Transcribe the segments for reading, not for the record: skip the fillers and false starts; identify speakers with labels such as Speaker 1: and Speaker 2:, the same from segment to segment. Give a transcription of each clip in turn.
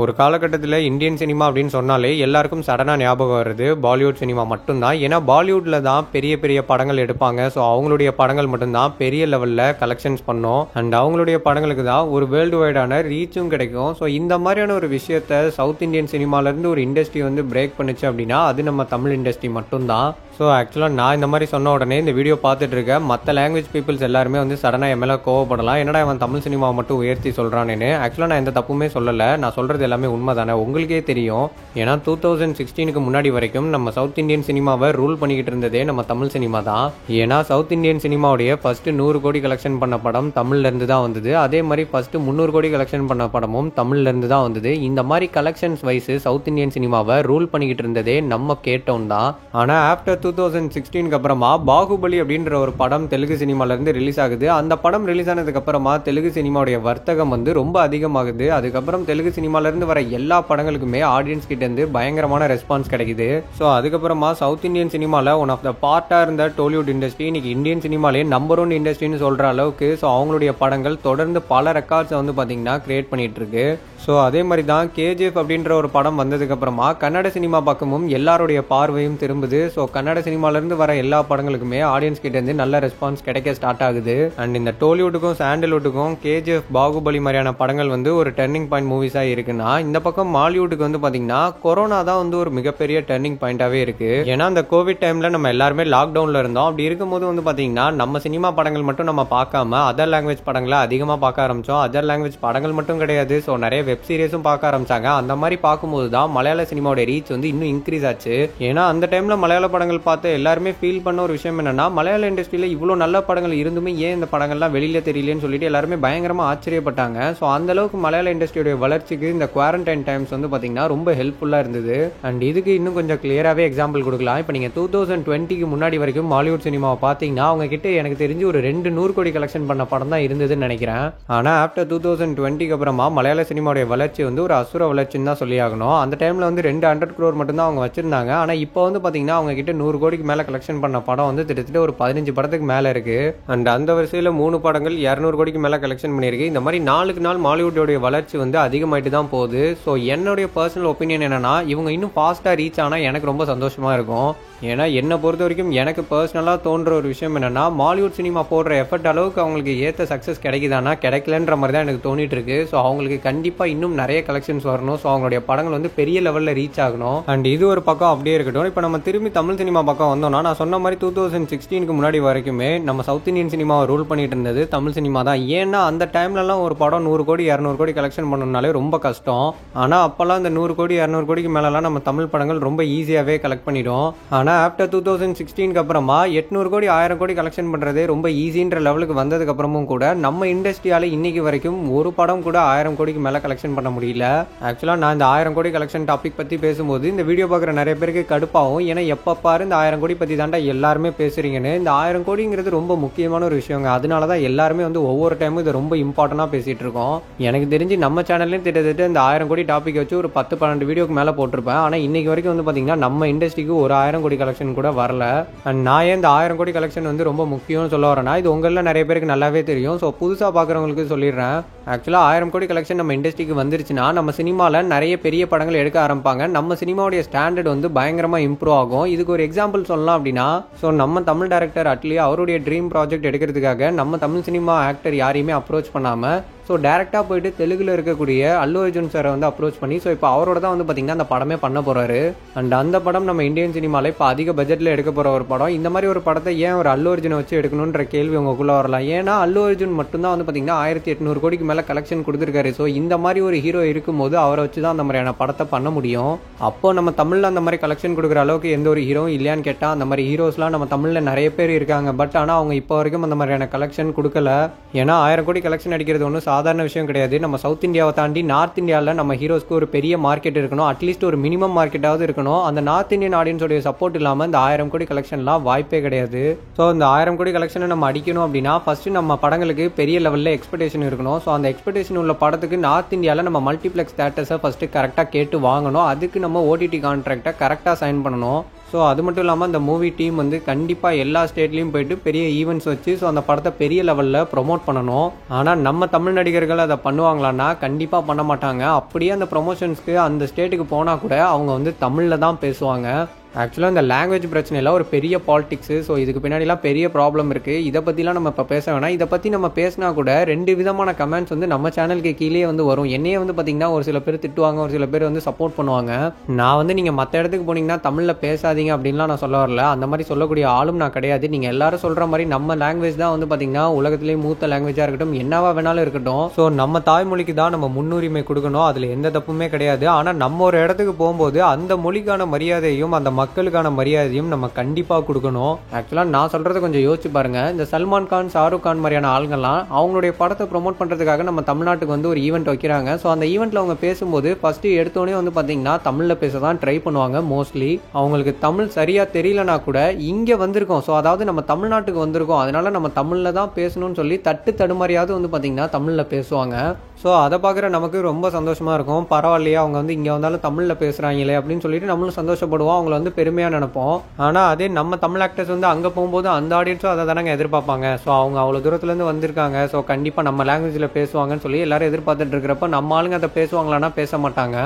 Speaker 1: ஒரு காலகட்டத்தில் Indian cinema அப்படின்னு சொன்னாலே எல்லாருக்கும் சடனாக ஞாபகம் வருது பாலிவுட் சினிமா மட்டும்தான். ஏன்னா பாலிவுட்டில் தான் பெரிய பெரிய படங்கள் எடுப்பாங்க. ஸோ அவங்களுடைய படங்கள் மட்டும்தான் பெரிய லெவலில் கலெக்ஷன்ஸ் பண்ணோம். அண்ட் அவங்களுடைய படங்களுக்கு தான் ஒரு வேர்ல்டு வைடான ரீச்சும் கிடைக்கும். ஸோ இந்த மாதிரியான ஒரு விஷயத்த சவுத் இந்தியன் சினிமாலேருந்து ஒரு இண்டஸ்ட்ரி வந்து பிரேக் பண்ணுச்சு அப்படின்னா அது நம்ம தமிழ் இண்டஸ்ட்ரி மட்டும்தான். ஸோ ஆக்சுவலாக நான் இந்த மாதிரி சொன்ன உடனே இந்த வீடியோ பார்த்துட்டு இருக்கேன் மற்ற லாங்குவேஜ் பீப்புள்ஸ் எல்லாருமே வந்து சடனாக என் மேலே கோவப்படலாம். என்னடா அவன் தமிழ் சினிமாவை மட்டும் உயர்த்தி சொல்கிறானேன்னு. ஆக்சுவலாக நான் எந்த தப்புமே சொல்லலை. நான் சொல்கிறது எல்லாமே உண்மை தானே, உங்களுக்கே தெரியும். ஏன்னா 2016க்கு முன்னாடி வரைக்கும் நம்ம சவுத் இந்தியன் சினிமாவை ரூல் பண்ணிக்கிட்டு இருந்ததே நம்ம தமிழ் சினிமா தான். ஏன்னா சவுத் இந்தியன் சினிமாவுடைய ஃபர்ஸ்ட் 100 கோடி கலெக்ஷன் பண்ண படம் தமிழ்லேருந்து தான் வந்தது. அதே மாதிரி ஃபர்ஸ்ட் 300 கோடி கலெக்ஷன் பண்ண படமும் தமிழ்லேருந்து தான் வந்தது. இந்த மாதிரி கலெக்ஷன்ஸ் வைஸ் சவுத் இந்தியன் சினிமாவை ரூல் பண்ணிக்கிட்டு இருந்ததே நம்ம கேட்டோம் தான். ஆனால் ஆஃப்டர் 2016க்கு அப்புறமா பாகுபலி அப்படின்ற ஒரு படம் தெலுங்கு சினிமாலேருந்து ரிலீஸ் ஆகுது. அந்த படம் ரிலீஸ் ஆனதுக்கு அப்புறமா தெலுங்கு சினிமாவுடைய வர்த்தகம் வந்து ரொம்ப அதிகமாகுது. அதுக்கப்புறம் தெலுங்கு சினிமாலேருந்து வர எல்லா படங்களுக்குமே ஆடியன்ஸ் கிட்ட இருந்து பயங்கரமான ரெஸ்பான்ஸ் கிடைக்குது. ஸோ அதுக்கப்புறமா சவுத் இந்தியன் சினிமாவில் ஒன் ஆஃப் த பார்ட்டாக இருந்த டோலிவுட் இண்டஸ்ட்ரி இன்னைக்கு இந்தியன் சினிமாலே நம்பர் 1 இண்டஸ்ட்ரின்னு சொல்கிற அளவுக்கு ஸோ அவங்களுடைய படங்கள் தொடர்ந்து பல ரெக்கார்ட்ஸை வந்து பார்த்தீங்கன்னா கிரியேட் பண்ணிட்டு இருக்கு. ஸோ அதே மாதிரி தான் கேஜிஎஃப் அப்படின்ற ஒரு படம் வந்ததுக்கப்புறமா கன்னட சினிமா பக்கமும் எல்லாருடைய பார்வையும் திரும்புது. ஸோ கன்னட சினிமாலேருந்து வர எல்லா படங்களுக்குமே ஆடியன்ஸ் கிட்டேருந்து நல்ல ரெஸ்பான்ஸ் கிடைக்க ஸ்டார்ட் ஆகுது. அண்ட் இந்த டோலிவுட்டுக்கும் சாண்டல்வுட்டுக்கும் கேஜிஎஃப் பாகுபலி மாதிரியான படங்கள் வந்து ஒரு டர்னிங் பாயிண்ட் மூவிஸாக இருக்குன்னா, இந்த பக்கம் மாலிவுட்டுக்கு வந்து பார்த்தீங்கன்னா கொரோனா தான் வந்து ஒரு மிகப்பெரிய டர்னிங் பாயிண்டாகவே இருக்கு. ஏன்னா அந்த கோவிட் டைமில் நம்ம எல்லாருமே லாக்டவுனில் இருந்தோம். அப்படி இருக்கும்போது வந்து பார்த்தீங்கன்னா நம்ம சினிமா படங்கள் மட்டும் நம்ம பார்க்காம அதர் லாங்குவேஜ் படங்களை அதிகமாக பார்க்க ஆரம்பித்தோம். அதர் லாங்குவேஜ் படங்கள் மட்டும் கிடையாது, ஸோ நிறைய வெப் சீரிஸும் பார்க்க ஆரம்பிச்சாங்க. அந்த மாதிரி பார்க்கும்போது தான் மலையாள சினிமாவோட ரீச் வந்து இன்னும் இன்க்ரீஸ் ஆச்சு. ஏன்னா அந்த டைம்ல மலையாள படங்கள் பார்த்து எல்லாருமே ஃபீல் பண்ண ஒரு விஷயம் என்னன்னா, மலையாள இண்டஸ்ட்ரியில இவ்வளோ நல்ல படங்கள் இருந்துமே ஏன் இந்த படங்கள்லாம் வெளியில தெரியலன்னு சொல்லிட்டு எல்லாருமே பயங்கரமா ஆச்சரியப்பட்டாங்க. ஸோ அந்த அளவுக்கு மலையாள இண்டஸ்ட்ரியோட வளர்ச்சிக்கு இந்த குவாரண்டைன் டைம்ஸ் வந்து பாத்தீங்கன்னா ரொம்ப ஹெல்ப்ஃபுல்லா இருந்தது. அண்ட் இதுக்கு இன்னும் கொஞ்சம் கிளியராகவே எக்ஸாம்பிள் கொடுக்கலாம். இப்போ நீங்க 2020க்கு முன்னாடி வரைக்கும் மாலிவுட் சினிமாவை பார்த்தீங்கன்னா அவங்க கிட்ட எனக்கு தெரிஞ்சு ஒரு 200 கோடி கலெக்ஷன் பண்ண படம் தான் இருந்ததுன்னு நினைக்கிறேன். ஆனா ஆஃப்டர் 2020க்கு அப்புறமா மலையாள சினிமாவுடைய வளர்ச்சி வந்து ஒரு அசுர வளர்ச்சின்னு தான் சொல்லி ஆகணும். அந்த டைம்ல வந்து 200 crore மட்டும் தான் அவங்க வச்சிருந்தாங்க. ஆனா இப்போ வந்து பாத்தீங்கன்னா அவங்க கிட்ட 100 கோடிக்கு மேல கலெக்ஷன் பண்ண படம் வந்து கிட்டத்தட்ட ஒரு 15 படத்துக்கு மேல இருக்கு. அண்ட் அந்த வரிசையில 3 படங்கள் 200 கோடிக்கு மேல கலெக்ஷன் பண்ணிருக்கு. இந்த மாதிரி நாளுக்கு நாள் மாலிவுட்டோட வளர்ச்சி வந்து அதிகமாயிட்டு தான் போகுது. ஸோ என்னுடைய பர்சனல் ஒப்பீனியன் என்னன்னா, இவங்க இன்னும் ஃபாஸ்டா ரீச் ஆனா எனக்கு ரொம்ப சந்தோஷமா இருக்கும். ஏன்னா என்னை பொறுத்த வரைக்கும் எனக்கு பர்சனலாக தோன்ற ஒரு விஷயம் என்னன்னா, மாலிவுட் சினிமா போடுற எஃபர்ட் அளவுக்கு அவங்களுக்கு ஏற்ற சக்ஸஸ் கிடைக்குதானா கிடைக்கலன்ற மாதிரி தான் எனக்கு தோணிட்டு இருக்கு. ஸோ அவங்களுக்கு கண்டிப்பாக இன்னும் நிறைய கலெக்ஷன்ஸ் வரணும். ஸோ அவங்களுடைய படங்கள் வந்து பெரிய லெவலில் ரீச் ஆகணும். அண்ட் இது ஒரு பக்கம் அப்படியே இருக்கட்டும். இப்போ நம்ம திரும்பி தமிழ் சினிமா பக்கம் வந்தோம்னா, நான் சொன்ன மாதிரி 2016க்கு முன்னாடி வரைக்குமே நம்ம சவுத் இந்தியன் சினிமாவை ரூல் பண்ணிட்டு இருந்தது தமிழ் சினிமா தான். ஏன்னா அந்த டைம்லலாம் ஒரு படம் 100 கோடி 200 கோடி கலெக்ஷன் பண்ணணும்னாலே ரொம்ப கஷ்டம். ஆனால் அப்போல்லாம் இந்த 100 கோடி 200 கோடிக்கு மேலலாம் நம்ம தமிழ் படங்கள் ரொம்ப ஈஸியாகவே கலெக்ட் பண்ணிடும். ஆனால் ஆஃப்டர் 2016க்கு அப்புறமா 800 கோடி 1000 கோடி கலெக்ஷன் பண்ணுறதே ரொம்ப ஈஸின்ற லெவலுக்கு வந்ததுக்கு அப்புறமும் கூட நம்ம இண்டஸ்ட்ரியால இன்னைக்கு வரைக்கும் ஒரு படம் கூட 1000 கோடிக்கு மேலே கலெக்ஷன் பண்ண முடியல. ஆக்சுவலாக நான் இந்த 1000 கோடி கலெக்ஷன் டாபிக் பற்றி பேசும்போது இந்த வீடியோ பார்க்குற நிறைய பேருக்கு கடுப்பாகும். ஏன்னா எப்போ பாரு இந்த 1000 கோடி பற்றி தாண்டா எல்லாருமே பேசுறீங்கன்னு. இந்த 1000 கோடிங்கிறது ரொம்ப முக்கியமான ஒரு விஷயங்க. அதனால தான் எல்லாருமே வந்து ஒவ்வொரு டைமும் இதை ரொம்ப இம்பார்ட்டண்டாக பேசிட்டு இருக்கோம். எனக்கு தெரிஞ்சு நம்ம சேனல்லையும் திட்டத்தட்ட இந்த 1000 கோடி டாபிக் வச்சு ஒரு 10-12 வீடியோக்கு மேலே போட்டிருப்பேன். ஆனால் இன்னைக்கு வரைக்கும் வந்து பார்த்தீங்கன்னா நம்ம இண்டஸ்ட்ரிக்கு ஒரு 1000 கோடி கலெக்ஷன் கூட வரல. அண்ட் நான் இந்த 1000 கோடி கலெக்ஷன் வந்து ரொம்ப முக்கியம்னு சொல்ல வரேன்னா, இது உங்களில் நிறைய பேருக்கு நல்லாவே தெரியும். ஸோ புதுசாக பார்க்குறவங்களுக்கு சொல்லிடுறேன். ஆக்சுவலாக 1000 கோடி கலெக்ஷன் நம்ம இண்டஸ்ட்ரிக்கு வந்துருச்சுன்னா நம்ம சினிமாவில் நிறைய பெரிய படங்கள் எடுக்க ஆரம்பிப்பாங்க. நம்ம சினிமாவுடைய ஸ்டாண்டர்ட் வந்து பயங்கரமாக இம்ப்ரூவ் ஆகும். இதுக்கு ஒரு எக்ஸாம்பிள் சொல்லலாம் அப்படின்னா, ஸோ நம்ம தமிழ் டைரக்டர் அட்லி அவருடைய ட்ரீம் ப்ராஜெக்ட் எடுக்கிறதுக்காக நம்ம தமிழ் சினிமா ஆக்டர் யாரையுமே அப்ரோச் பண்ணாமல் ஸோ டேரெக்டாக போயிட்டு தெலுங்குல இருக்கக்கூடிய அல்லு அர்ஜுன் சாரை வந்து அப்ரோச் பண்ணி ஸோ இப்போ அவரோட தான் வந்து பார்த்தீங்கன்னா அந்த படமே பண்ண போகிறாரு. அண்ட் அந்த படம் நம்ம இந்தியன் சினிமாவில் இப்போ அதிக பட்ஜெட்டில் எடுக்க போகிற ஒரு படம். இந்த மாதிரி ஒரு படத்தை ஏன் ஒரு அல்லு அர்ஜுனை வச்சு எடுக்கணுன்ற கேள்வி உங்களுக்குள்ளே வரலாம். ஏன்னா அல்லு அர்ஜுன் மட்டும்தான் வந்து பார்த்தீங்கன்னா 1800 கோடிக்கு மேலே கலெக்ஷன் கொடுத்துருக்காரு. ஸோ இந்த மாதிரி ஒரு ஹீரோ இருக்கும்போது அவரை வச்சு தான் அந்த மாதிரியான படத்தை பண்ண முடியும். அப்போ நம்ம தமிழில் அந்த மாதிரி கலெக்ஷன் கொடுக்குற அளவுக்கு எந்த ஒரு ஹீரோவும் இல்லையான்னு கேட்டால் அந்த மாதிரி ஹீரோஸ்லாம் நம்ம தமிழில் நிறைய பேர் இருக்காங்க. பட் ஆனால் அவங்க இப்போ வரைக்கும் அந்த மாதிரியான கலெக்ஷன் கொடுக்கல. ஏன்னா 1000 கோடி கலெக்ஷன் அடிக்கிறது ஒன்றும் சாதாரண விஷயம் கிடையாது. நம்ம சவுத் இந்தியாவை தாண்டி நார்த் இந்தியாவில் நம்ம ஹீரோஸ்க்கு ஒரு பெரிய மார்க்கெட் இருக்கணும். அட்லீஸ்ட் ஒரு மினிமம் மார்க்கெட்டாவது இருக்கணும். அந்த நார்த் இந்தியன் ஆடியன்ஸோடைய சப்போர்ட் இல்லாமல் இந்த 1000 கோடி கலெக்ஷன்லாம் வாய்ப்பே கிடையாது. ஸோ இந்த 1000 கோடி கலெக்ஷனை நம்ம அடிக்கணும் அப்படின்னா ஃபர்ஸ்ட் நம்ம படங்களுக்கு பெரிய லெவலில் எக்ஸ்பெக்டேஷன் இருக்கணும். ஸோ அந்த எக்ஸ்பெக்டேஷன் உள்ள படத்துக்கு நார்த் இந்தியாவில் நம்ம மல்டிப்ளெக்ஸ் தேட்டர்ஸை ஃபர்ஸ்ட் கரெக்டாக கேட்டு வாங்கணும். அதுக்கு நம்ம ஓடிடி கான்ட்ராக்டை கரெக்டாக சைன் பண்ணணும். ஸோ ஸோ அது மட்டும் இல்லாமல் அந்த மூவி டீம் வந்து கண்டிப்பாக எல்லா ஸ்டேட்லேயும் போயிட்டு பெரிய ஈவெண்ட்ஸ் வச்சு ஸோ அந்த படத்தை பெரிய லெவலில் ப்ரொமோட் பண்ணணும். ஆனால் நம்ம தமிழ் நடிகர்கள் அதை பண்ணுவாங்களான்னா கண்டிப்பாக பண்ண மாட்டாங்க. அப்படியே அந்த ப்ரொமோஷன்ஸ்க்கு அந்த ஸ்டேட்டுக்கு போனால் கூட அவங்க வந்து தமிழில் தான் பேசுவாங்க. ஆக்சுவலாக இந்த லாங்குவேஜ் பிரச்சனையில் ஒரு பெரிய பாலிடிக்ஸு. ஸோ இதுக்கு பின்னாடிலாம் பெரிய ப்ராப்ளம் இருக்குது. இதை பற்றிலாம் நம்ம இப்போ பேச வேணாம். இதை பற்றி நம்ம பேசினா கூட 2 விதமான கமெண்ட்ஸ் வந்து நம்ம சேனலுக்கு கீழே வந்து வரும். என்னையே வந்து பார்த்திங்கன்னா ஒரு சில பேர் திட்டுவாங்க, ஒரு சில பேர் வந்து சப்போர்ட் பண்ணுவாங்க. நான் வந்து நீங்கள் மற்ற இடத்துக்கு போனீங்கன்னா தமிழில் பேசாதீங்க அப்படின்லாம் நான் சொல்ல வரல. அந்த மாதிரி சொல்லக்கூடிய ஆளும் நான் கிடையாது. நீங்கள் எல்லாரும் சொல்கிற மாதிரி நம்ம லாங்குவேஜ் தான் வந்து பார்த்திங்கன்னா உலகத்திலேயே மூத்த லாங்குவேஜாக இருக்கட்டும், என்னவா வேணாலும் இருக்கட்டும். ஸோ நம்ம தாய்மொழிக்கு தான் நம்ம முன்னுரிமை கொடுக்கணும். அதில் எந்த தப்புமே கிடையாது. ஆனால் நம்ம ஒரு இடத்துக்கு போகும்போது அந்த மொழிக்கான மரியாதையும் அந்த மக்களுக்கான மரியாதையும் நம்ம கண்டிப்பா கொடுக்கணும். ஆக்சுவலா நான் சொல்றதை கொஞ்சம் யோசிச்சு பாருங்க. இந்த சல்மான் கான், ஷாருக் கான் மாதிரியான ஆளுங்கள்லாம் அவங்களுடைய படத்தை ப்ரொமோட் பண்றதுக்காக நம்ம தமிழ்நாட்டுக்கு வந்து ஒரு ஈவெண்ட் வைக்கிறாங்க. ஸோ அந்த ஈவெண்ட்ல அவங்க பேசும்போது ஃபர்ஸ்ட் எடுத்தோடனே வந்து பாத்தீங்கன்னா தமிழ்ல பேச தான் ட்ரை பண்ணுவாங்க. மோஸ்ட்லி அவங்களுக்கு தமிழ் சரியா தெரியலனா கூட இங்க வந்திருக்கோம், ஸோ அதாவது நம்ம தமிழ்நாட்டுக்கு வந்திருக்கோம், அதனால நம்ம தமிழ்ல தான் பேசணும்னு சொல்லி தட்டு தடுமாறியாவது வந்து பாத்தீங்கன்னா தமிழ்ல பேசுவாங்க. ஸோ அதை பார்க்குற நமக்கு ரொம்ப சந்தோஷமாக இருக்கும். பரவாயில்லையா அவங்க வந்து இங்கே வந்தாலும் தமிழில் பேசுகிறாங்களே அப்படின்னு சொல்லிட்டு நம்மளும் சந்தோஷப்படுவோம், அவங்கள வந்து பெருமையாக நினைப்போம். ஆனால் அதே நம்ம தமிழ் ஆக்டர்ஸ் வந்து அங்கே போகும்போது அந்த ஆடியன்ஸும் அதை தானங்க எதிர்பார்ப்பாங்க. ஸோ அவங்க அவ்வளோ தூரத்துலேருந்து வந்திருக்காங்க, ஸோ கண்டிப்பாக நம்ம லாங்குவேஜில் பேசுவாங்கன்னு சொல்லி எல்லாரும் எதிர்பார்த்துட்டு இருக்கிறப்ப நம்ம ஆளுங்க அதை பேசுவாங்களான்னா பேச மாட்டாங்க.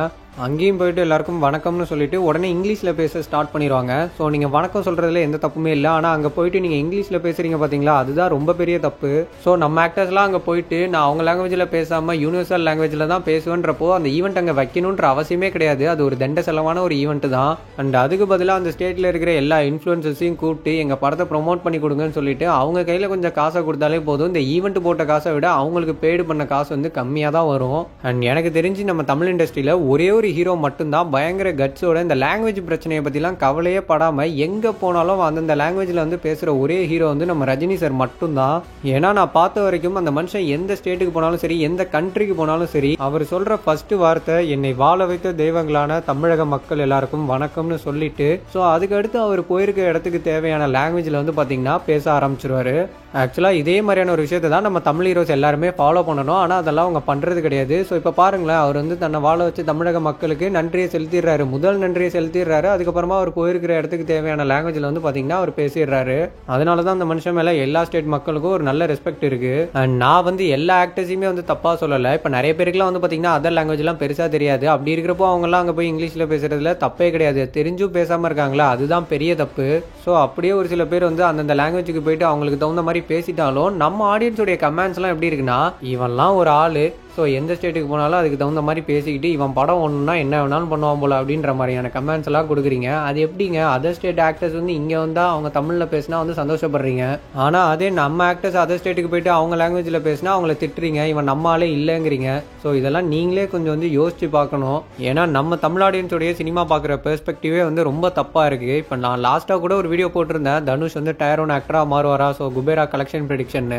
Speaker 1: அங்கேயும் போயிட்டு எல்லாருக்கும் வணக்கம்னு சொல்லிட்டு உடனே இங்கிலீஷில் பேச ஸ்டார்ட் பண்ணிடுவாங்க. ஸோ நீங்கள் வணக்கம் சொல்கிறதுல எந்த தப்புமே இல்லை. ஆனால் அங்கே போயிட்டு நீங்கள் இங்கிலீஷில் பேசுகிறீங்க பார்த்தீங்களா, அதுதான் ரொம்ப பெரிய தப்பு. ஸோ நம்ம ஆக்டர்ஸ்லாம் அங்கே போயிட்டு நான் அவங்க லாங்குவேஜில் பேசாமல் யூனிவர்சல் லாங்குவேஜில் தான் பேசுவேன்றப்போ அந்த ஈவெண்ட் அங்கே வைக்கணுன்ற அவசியமே கிடையாது. அது ஒரு தண்ட செலவான ஒரு ஈவெண்ட் தான். அண்ட் அதுக்கு பதிலாக அந்த ஸ்டேட்டில் இருக்கிற எல்லா இன்ஃப்ளூயன்சஸையும் கூப்பிட்டு எங்கள் படத்தை ப்ரொமோட் பண்ணி கொடுங்கன்னு சொல்லிட்டு அவங்க கையில் கொஞ்சம் காசை கொடுத்தாலே போதும். இந்த ஈவெண்ட் போட்ட காசை விட அவங்களுக்கு பெய்டு பண்ண காசு வந்து கம்மியாக தான் வரும். அண்ட் எனக்கு தெரிஞ்சு நம்ம தமிழ் இண்டஸ்ட்ரியில் ஒரே ஒரு ஹீரோ மட்டும்தான் பயங்கர கட்ஸோட இந்த லாங்குவேஜ் பிரச்சனையை பற்றிலாம் கவலையே படாமல் எங்கே போனாலும் அந்தந்த லாங்குவேஜில் வந்து பேசுகிற ஒரே ஹீரோ வந்து நம்ம ரஜினி சார் மட்டும்தான். ஏன்னா நான் பார்த்த வரைக்கும் அந்த மனுஷன் எந்த ஸ்டேட்டுக்கு போனாலும் சரி, எந்த கண்ட்ரிக்கு போனாலும் சரி, அவர் சொல்கிற ஃபர்ஸ்ட் வார்த்தை என்னை வாழ வைத்த தெய்வங்களான தமிழக மக்கள் எல்லாருக்கும் வணக்கம்னு சொல்லிட்டு ஸோ அதுக்கு அடுத்து அவர் போயிருக்க இடத்துக்கு தேவையான லாங்குவேஜில் வந்து பார்த்தீங்கன்னா பேச ஆரம்பிச்சிருவாரு. ஆக்சுவலாக இதே மாதிரியான ஒரு விஷயத்தை தான் நம்ம தமிழ் ஹீரோஸ் எல்லாருமே ஃபாலோ பண்ணணும். ஆனால் அதெல்லாம் அவங்க பண்ணுறது கிடையாது. ஸோ இப்போ பாருங்களேன், அவர் வந்து தன்னை வாழ வச்சு தமிழக மக்களுக்கு நன்றியை செலுத்திடுறாரு, முதல் நன்றியை செலுத்திடுறாரு. அதுக்கப்புறமா அவர் போயிருக்கிற இடத்துக்கு தேவையான லாங்குவேஜில் வந்து பார்த்தீங்கன்னா அவர் பேசிடுறாரு. அதனால தான் அந்த மனுஷன் மேலே எல்லா ஸ்டேட் மக்களுக்கும் ஒரு நல்ல ரெஸ்பெக்ட் இருக்கு. அண்ட் நான் வந்து எல்லா ஆக்டர்ஸையுமே வந்து தப்பாக சொல்லலை. இப்போ நிறைய பேருக்குலாம் வந்து பார்த்தீங்கன்னா அதர் லாங்குவேஜ்லாம் பெருசாக தெரியாது. அப்படி இருக்கிறப்போ அவங்கெல்லாம் அங்கே போய் இங்கிலீஷில் பேசுறதுல தப்பே கிடையாது. தெரிஞ்சும் பேசாமல் இருக்காங்களா, அதுதான் பெரிய தப்பு. ஸோ அப்படியே ஒரு சில பேர் வந்து அந்தந்த லாங்குவேஜுக்கு போயிட்டு அவங்களுக்கு தகுந்த மாதிரி பேசிட்டாலும் நம்ம ஆடியன்ஸோடைய கமெண்ட்ஸ்லாம் எப்படி இருக்குன்னா, இவன்லாம் ஒரு ஆளு, ஸோ எந்த ஸ்டேட்டுக்கு போனாலும் அதுக்கு தகுந்த மாதிரி பேசிக்கிட்டு இவன் படம் ஒன்றுனா என்ன வேணாலும் பண்ணுவான் போல அப்படின்ற மாதிரியான கமெண்ட்ஸ் எல்லாம் கொடுக்குறீங்க. அது எப்படிங்க அதர் ஸ்டேட் ஆக்டர்ஸ் வந்து இங்கே வந்தால் அவங்க தமிழில் பேசினா வந்து சந்தோஷப்படுறீங்க, ஆனால் அதே நம்ம ஆக்டர்ஸ் அதர் ஸ்டேட்டுக்கு போயிட்டு அவங்க லாங்குவேஜில் பேசினா அவங்கள திட்டுறீங்க, இவன் நம்மளாலே இல்லைங்கிறீங்க. ஸோ இதெல்லாம் நீங்களே கொஞ்சம் வந்து யோசிச்சு பார்க்கணும். ஏன்னா நம்ம தமிழ் ஆடியன்ஸோடைய சினிமா பார்க்குற பெர்ஸ்பெக்டிவே வந்து ரொம்ப தப்பாக இருக்குது. இப்போ நான் லாஸ்ட்டாக கூட ஒரு வீடியோ போட்டிருந்தேன், தனுஷ் வந்து டயர் 1 ஆக்டராக மாறுவாரா, ஸோ குபேரா கலெக்ஷன் ப்ரெடிக்ஷன்.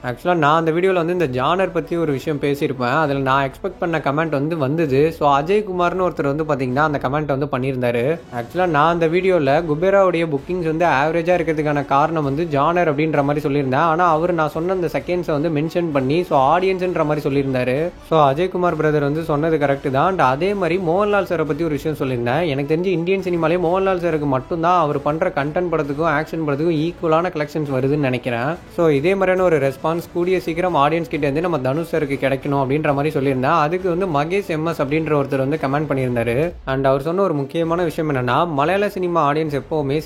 Speaker 1: ஆக்சுவலாக நான் அந்த வீடியோவில் வந்து இந்த ஜானர் பற்றி ஒரு விஷயம் பேசியிருப்பேன். அதில் நான் எக்ஸ்பெக்ட் பண்ண கமெண்ட் வந்து வந்தது. ஸோ அஜய் குமார்னு ஒருத்தர் வந்து பார்த்தீங்கன்னா அந்த கமெண்ட் வந்து பண்ணியிருந்தாரு. ஆக்சுவலாக நான் அந்த வீடியோவில் குபேராவுடைய புக்கிங்ஸ் வந்து ஆவரேஜாக இருக்கிறதுக்கான காரணம் வந்து ஜானர் அப்படின்ற மாதிரி சொல்லியிருந்தேன். ஆனால் அவர் நான் சொன்ன அந்த செகண்ட்ஸை வந்து மென்ஷன் பண்ணி ஸோ ஆடியன்ஸ்ன்ற மாதிரி சொல்லியிருந்தாரு. ஸோ அஜய்குமார் பிரதர் வந்து சொன்னது கரெக்டு தான். அண்ட் அதே மாதிரி மோகன்லால் சாரை பற்றி ஒரு விஷயம் சொல்லியிருந்தேன். எனக்கு தெரிஞ்சு இந்தியன் சினிமாலே மோகன்லால் சாருக்கு மட்டும்தான் அவர் பண்ணுற கண்டென்ட் படத்துக்கும் ஆக்ஷன் படத்துக்கும் ஈக்குவலான கலெக்ஷன்ஸ் வருதுன்னு நினைக்கிறேன். ஸோ இதே மாதிரியான ஒரு ரெஸ்பான்ஸ் கூடிய சீக்கிரம் ஆடியன்ஸ் கிட்ட இருந்து நம்ம தனுஷ் சாருக்கு கிடைக்கணும் அப்படின்ற மாதிரி சொல்லியிருந்தேன். அதுக்கு வந்து மகேஷ் எம்எஸ் அப்படின்ற ஒருத்தர் வந்து கமெண்ட் பண்ணியிருந்தாரு. அண்ட் அவர் சொன்ன ஒரு முக்கியமான விஷயம் என்னன்னா, மலையாள சினிமா ஆடியன்ஸ் எப்பவுமே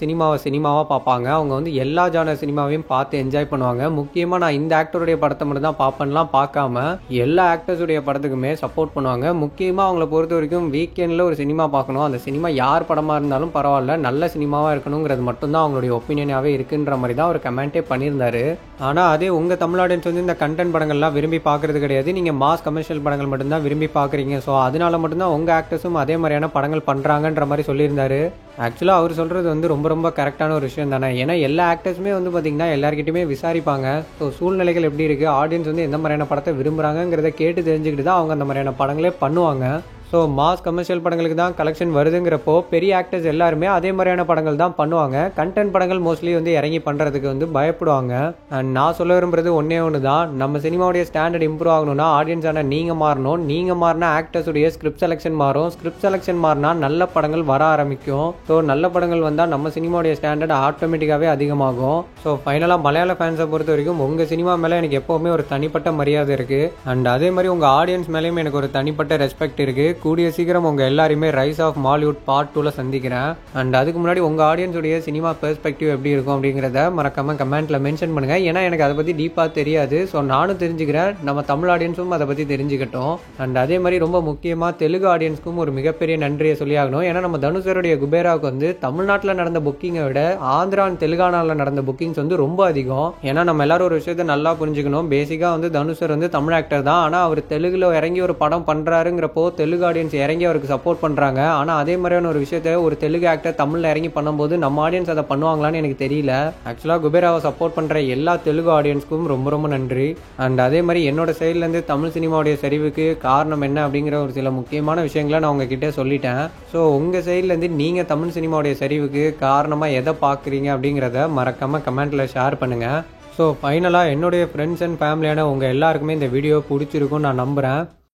Speaker 1: சினிமாவா பார்ப்பாங்க. அவங்க வந்து எல்லா ஜானர் சினிமாவையும் பார்த்து என்ஜாய் பண்ணுவாங்க. முக்கியமா நான் இந்த ஆக்டருடைய படத்தை மட்டும் தான் பார்ப்பேன்லாம் பார்க்காம எல்லா ஆக்டர்ஸுடைய படத்துக்குமே சப்போர்ட் பண்ணுவாங்க. முக்கியமா அவங்கள பொறுத்த வரைக்கும் வீக்கெண்ட்ல ஒரு சினிமா பார்க்கணும், அந்த சினிமா யார் படமா இருந்தாலும் பரவாயில்ல, நல்ல சினிமாவா இருக்கணுங்கிறது மட்டும்தான் அவங்களுடைய ஒப்பீனியனாவே இருக்குன்ற மாதிரி தான் ஒரு கமெண்டே பண்ணியிருந்தாரு. ஆனா அதே உங்க தமிழ் ஆடியன்ஸ் வந்து இந்த கண்டென்ட் படங்கள்லாம் விரும்பி பார்க்கறது கிடையாது. நீங்க மாஸ் கமர்ஷியல் படங்கள் மட்டும்தான் விரும்பி பார்க்குறீங்க. ஸோ அதனால மட்டும்தான் உங்கள் ஆக்டர்ஸும் அதே மாதிரியான படங்கள் பண்ணுறாங்கன்ற மாதிரி சொல்லியிருந்தாரு. ஆக்சுவலாக அவர் சொல்கிறது வந்து ரொம்ப ரொம்ப கரெக்டான ஒரு விஷயம் தானே. ஏன்னா எல்லா ஆக்டர்ஸுமே வந்து பார்த்திங்கன்னா எல்லாருக்கிட்டையுமே விசாரிப்பாங்க. ஸோ சூழ்நிலைகள் எப்படி இருக்குது, ஆடியன்ஸ் வந்து எந்த மாதிரியான படத்தை விரும்புகிறாங்கிறத கேட்டு தெரிஞ்சுக்கிட்டு தான் அவங்க அந்த மாதிரியான படங்களே பண்ணுவாங்க. ஸோ மாஸ் கமர்ஷியல் படங்களுக்கு தான் கலெக்ஷன் வருதுங்கிறப்போ பெரிய ஆக்டர்ஸ் எல்லாருமே அதே மாதிரியான படங்கள் தான் பண்ணுவாங்க. கண்டென்ட் படங்கள் மோஸ்ட்லி வந்து இறங்கி பண்ணுறதுக்கு வந்து பயப்படுவாங்க. அண்ட் நான் சொல்ல விரும்புறது ஒன்றே ஒன்று தான், நம்ம சினிமாவுடைய ஸ்டாண்டர்ட் இம்ப்ரூவ் ஆகணும்னா ஆடியன்ஸான நீங்கள் மாறணும். நீங்கள் மாறினா ஆக்டர்ஸுடைய ஸ்கிரிப்ட் செலெக்ஷன் மாறும். ஸ்கிரிப்ட் செலெக்ஷன் மாறினா நல்ல படங்கள் வர ஆரம்பிக்கும். ஸோ நல்ல படங்கள் வந்தால் நம்ம சினிமாவுடைய ஸ்டாண்டர்ட் ஆட்டோமேட்டிக்காகவே அதிகமாகும். ஸோ ஃபைனலாக மலையாள ஃபேன்ஸை பொறுத்த வரைக்கும் உங்கள் சினிமா மேலே எனக்கு எப்போவுமே ஒரு தனிப்பட்ட மரியாதை இருக்குது. அண்ட் அதே மாதிரி உங்கள் ஆடியன்ஸ் மேலேயும் எனக்கு ஒரு தனிப்பட்ட ரெஸ்பெக்ட் இருக்குது. கூடிய சீக்கிரம் உங்கள் எல்லாருமே ரைஸ் ஆஃப் மாலிவுட் பார்ட் 2ல் சந்திக்கிறேன். அண்ட் அதுக்கு முன்னாடி உங்கள் ஆடியன்ஸுடைய சினிமா பெர்ஸ்பெக்டிவ் எப்படி இருக்கும் அப்படிங்கிறத மறக்காமல் கமெண்ட்டில் மென்ஷன் பண்ணுங்கள். ஏன்னா எனக்கு அதை பற்றி டீப்பாக தெரியாது. ஸோ நானும் தெரிஞ்சுக்கிறேன், நம்ம தமிழ் ஆடியன்ஸும் அதை பற்றி தெரிஞ்சுக்கிட்டோம். அண்ட் அதே மாதிரி ரொம்ப முக்கியமாக தெலுங்கு ஆடியன்ஸ்க்கும் ஒரு மிகப்பெரிய நன்றியை சொல்லி ஆகணும். ஏன்னா நம்ம தனுஷருடைய குபேராவுக்கு வந்து தமிழ்நாட்டில் நடந்த புக்கிங்கை விட ஆந்திரா அண்ட் தெலுங்கானாவில் நடந்த புக்கிங்ஸ் வந்து ரொம்ப அதிகம். ஏன்னா நம்ம எல்லாரும் ஒரு விஷயத்தை நல்லா புரிஞ்சுக்கணும். பேசிக்காக வந்து தனுஷர் வந்து தமிழ் ஆக்டர் தான். ஆனால் அவர் தெலுங்குல இறங்கி ஒரு படம் பண்ணுறாருங்கிறப்போ தெலுங்கு ஆடியன்ஸ் இறங்கி அவருக்கு சப்போர்ட் பண்ணுறாங்க. ஆனால் அதே மாதிரியான ஒரு விஷயத்தை ஒரு தெலுங்கு ஆக்டர் தமிழில் இறங்கி பண்ணும்போது நம்ம ஆடியன்ஸ் அதை பண்ணுவாங்களான்னு எனக்கு தெரியல. ஆக்சுவலாக குபேராவை சப்போர்ட் பண்ணுற எல்லா தெலுங்கு ஆடியன்ஸ்க்கும் ரொம்ப ரொம்ப நன்றி. அண்ட் அதே மாதிரி என்னோட சைட்லேருந்து தமிழ் சினிமாவுடைய சரிவுக்கு காரணம் என்ன அப்படிங்கிற ஒரு சில முக்கியமான விஷயங்களை நான் உங்ககிட்ட சொல்லிட்டேன். ஸோ உங்கள் சைட்லேருந்து நீங்கள் தமிழ் சினிமாவுடைய சரிவுக்கு காரணமாக எதை பார்க்குறீங்க அப்படிங்கிறத மறக்காமல் கமெண்ட்டில் ஷேர் பண்ணுங்கள். ஸோ ஃபைனலாக என்னுடைய ஃப்ரெண்ட்ஸ் அண்ட் ஃபேமிலியான உங்கள் எல்லாருக்குமே இந்த வீடியோ பிடிச்சிருக்கும்னு நான் நம்புகிறேன்.